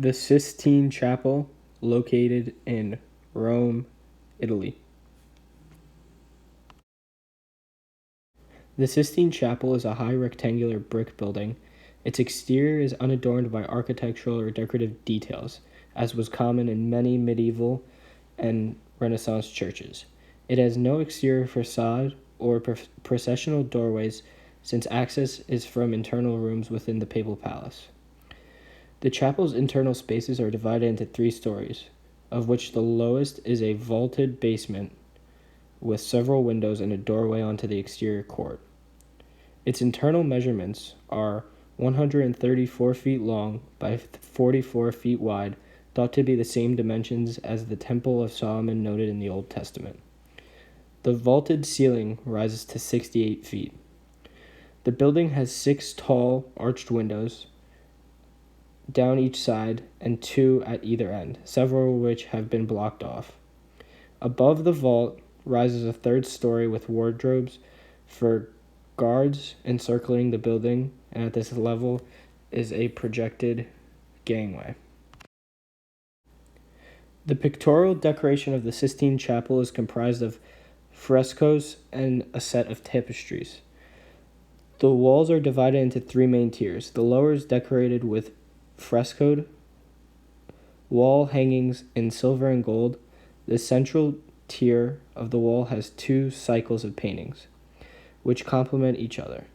The Sistine Chapel, located in Rome, Italy. The Sistine Chapel is a high rectangular brick building. Its exterior is unadorned by architectural or decorative details, as was common in many medieval and Renaissance churches. It has no exterior facade or processional doorways, since access is from internal rooms within the papal palace. The chapel's internal spaces are divided into 3 stories, of which the lowest is a vaulted basement with several windows and a doorway onto the exterior court. Its internal measurements are 134 feet long by 44 feet wide, thought to be the same dimensions as the Temple of Solomon noted in the Old Testament. The vaulted ceiling rises to 68 feet. The building has 6 tall, arched windows down each side and 2 at either end, several of which have been blocked off. Above the vault rises a 3rd story with wardrobes for guards encircling the building, and at this level is a projected gangway. The pictorial decoration of the Sistine Chapel is comprised of frescoes and a set of tapestries. The walls are divided into 3 main tiers. The lower is decorated with frescoed wall hangings in silver and gold. The central tier of the wall has 2 cycles of paintings, which complement each other.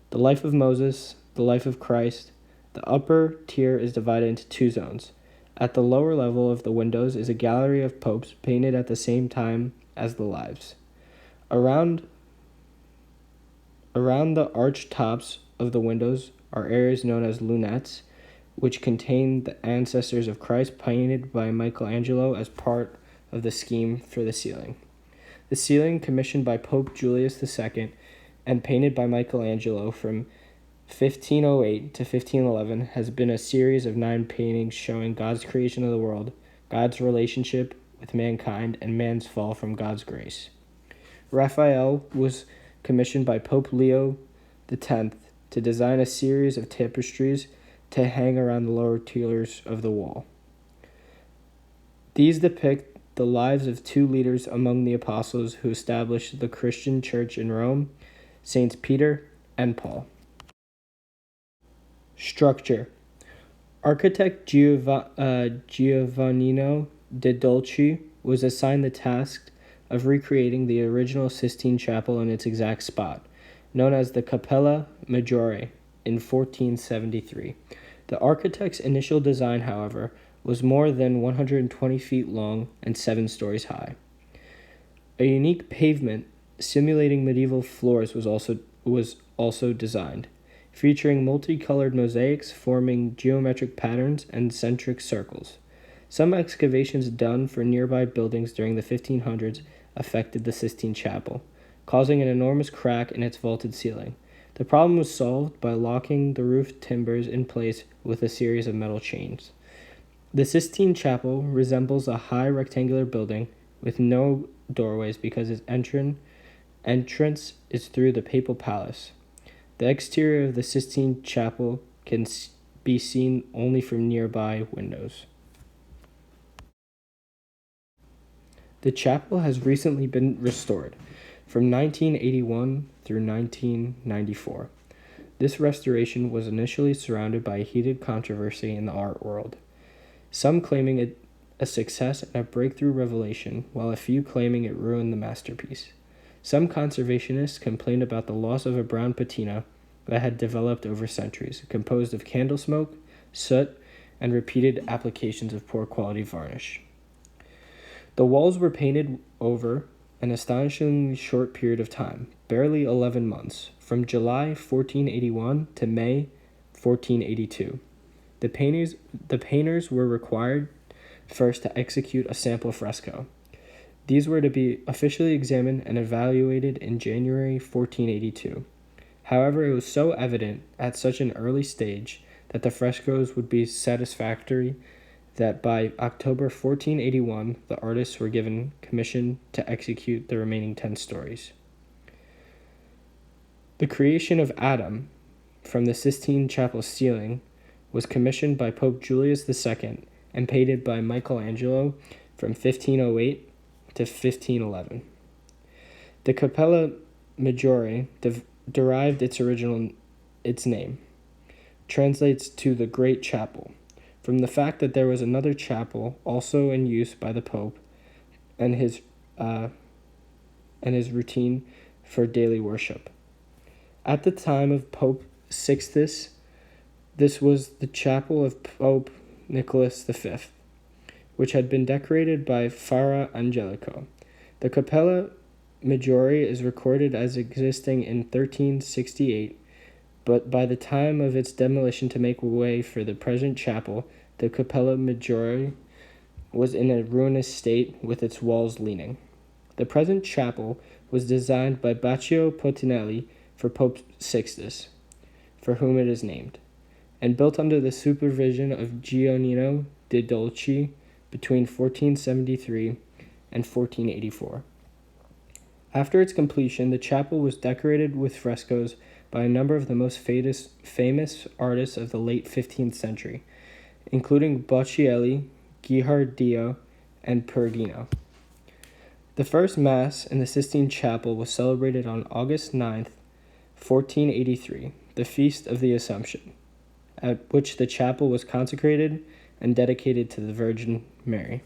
The Life of Moses, the Life of Christ. The upper tier is divided into 2 zones. At the lower level of the windows is a gallery of popes painted at the same time as the lives. Around the arched tops of the windows are areas known as lunettes, which contain the ancestors of Christ painted by Michelangelo as part of the scheme for the ceiling. The ceiling, commissioned by Pope Julius II and painted by Michelangelo from 1508 to 1511, has been a series of 9 paintings showing God's creation of the world, God's relationship with mankind, and man's fall from God's grace. Raphael was commissioned by Pope Leo X to design a series of tapestries to hang around the lower tiers of the wall. These depict the lives of 2 leaders among the apostles who established the Christian church in Rome, Saints Peter and Paul. Structure. Architect Giovannino de Dolci was assigned the task of recreating the original Sistine Chapel in its exact spot, known as the Cappella Maggiore, in 1473. The architect's initial design, however, was more than 120 feet long and 7 stories high. A unique pavement simulating medieval floors was also designed, featuring multicolored mosaics forming geometric patterns and centric circles. Some excavations done for nearby buildings during the 1500s affected the Sistine Chapel, causing an enormous crack in its vaulted ceiling. The problem was solved by locking the roof timbers in place with a series of metal chains. The Sistine Chapel resembles a high rectangular building with no doorways because its entrance is through the papal palace. The exterior of the Sistine Chapel can be seen only from nearby windows. The chapel has recently been restored from 1981 through 1994. This restoration was initially surrounded by a heated controversy in the art world, some claiming it a success and a breakthrough revelation, while a few claiming it ruined the masterpiece. Some conservationists complained about the loss of a brown patina that had developed over centuries, composed of candle smoke, soot, and repeated applications of poor quality varnish. The walls were painted over an astonishingly short period of time, barely 11 months, from July 1481 to May 1482. The painters were required first to execute a sample fresco. These were to be officially examined and evaluated in January 1482. However, it was so evident at such an early stage that the frescoes would be satisfactory that by October 1481, the artists were given commission to execute the remaining 10 stories. The creation of Adam from the Sistine Chapel ceiling was commissioned by Pope Julius II and painted by Michelangelo from 1508 to 1511. The Cappella Maggiore derived its name, translates to the Great Chapel, from the fact that there was another chapel also in use by the Pope and his routine for daily worship. At the time of Pope Sixtus, this was the chapel of Pope Nicholas V, which had been decorated by Fra Angelico. The Cappella Maggiore is recorded as existing in 1368, but by the time of its demolition to make way for the present chapel, the Cappella Maggiore was in a ruinous state with its walls leaning. The present chapel was designed by Baccio Potinelli for Pope Sixtus, for whom it is named, and built under the supervision of Giannino de' Dolci between 1473 and 1484. After its completion, the chapel was decorated with frescoes by a number of the most famous artists of the late 15th century, including Botticelli, Ghirardello, and Perugino. The first Mass in the Sistine Chapel was celebrated on August 9th, 1483, the Feast of the Assumption, at which the chapel was consecrated and dedicated to the Virgin Mary.